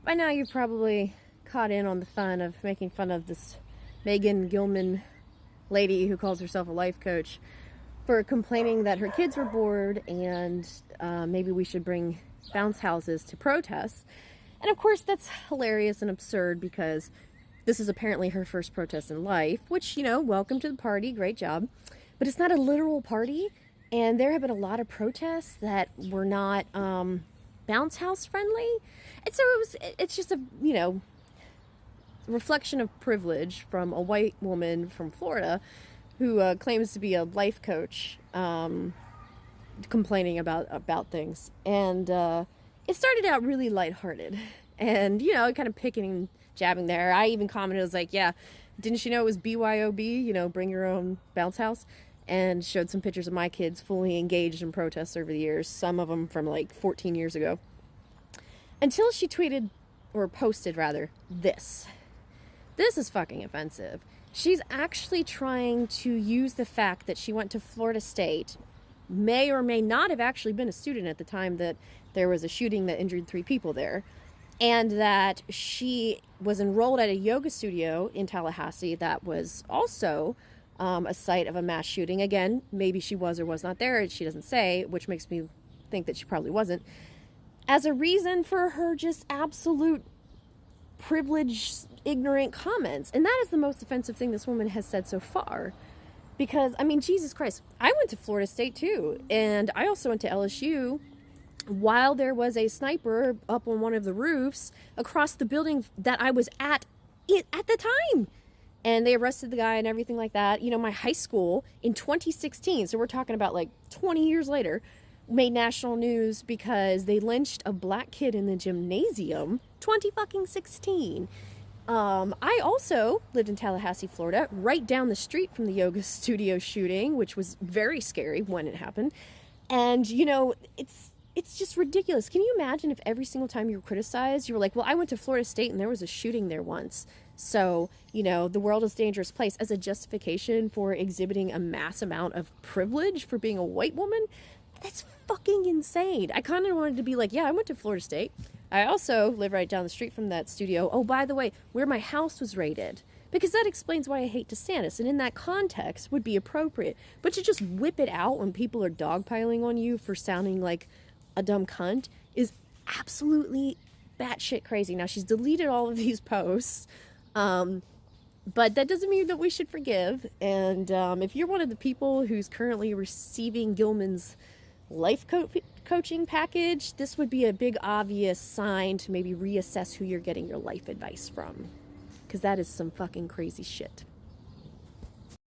By now you're probably caught in on the fun of making fun of this Megan Gilman lady who calls herself a life coach for complaining that her kids were bored and maybe we should bring bounce houses to protests. And of course that's hilarious and absurd because this is apparently her first protest in life, which, you know, welcome to the party, great job. But it's not a literal party, and there have been a lot of protests that were not bounce house friendly. And so it's just a, you know, reflection of privilege from a white woman from Florida who claims to be a life coach, complaining about things. And it started out really lighthearted and, you know, kind of picking and jabbing there. I even commented, I was like, yeah, didn't you know it was BYOB, you know, bring your own bounce house? And showed some pictures of my kids fully engaged in protests over the years, some of them from like 14 years ago. Until she tweeted, or posted rather, this. This is fucking offensive. She's actually trying to use the fact that she went to Florida State, may or may not have actually been a student at the time that there was a shooting that injured 3 people there, and that she was enrolled at a yoga studio in Tallahassee that was also a site of a mass shooting. Again, maybe she was or was not there. She doesn't say, which makes me think that she probably wasn't. As a reason for her just absolute privileged, ignorant comments. And that is the most offensive thing this woman has said so far. Because, I mean, Jesus Christ, I went to Florida State too. And I also went to LSU while there was a sniper up on one of the roofs across the building that I was at the time. And they arrested the guy and everything like that. You know, my high school in 2016, so we're talking about like 20 years later, made national news because they lynched a black kid in the gymnasium. 2016. I also lived in Tallahassee, Florida, right down the street from the yoga studio shooting, which was very scary when it happened. And, you know, it's just ridiculous. Can you imagine if every single time you were criticized, you were like, well, I went to Florida State and there was a shooting there once. So, you know, the world is a dangerous place as a justification for exhibiting a mass amount of privilege for being a white woman? That's fucking insane. I kind of wanted to be like, yeah, I went to Florida State. I also live right down the street from that studio. Oh, by the way, where my house was raided. Because that explains why I hate DeSantis. And in that context would be appropriate. But to just whip it out when people are dogpiling on you for sounding like a dumb cunt is absolutely batshit crazy. Now, she's deleted all of these posts. But that doesn't mean that we should forgive. And if you're one of the people who's currently receiving Gilman's life coaching package, this would be a big obvious sign to maybe reassess who you're getting your life advice from. Because that is some fucking crazy shit.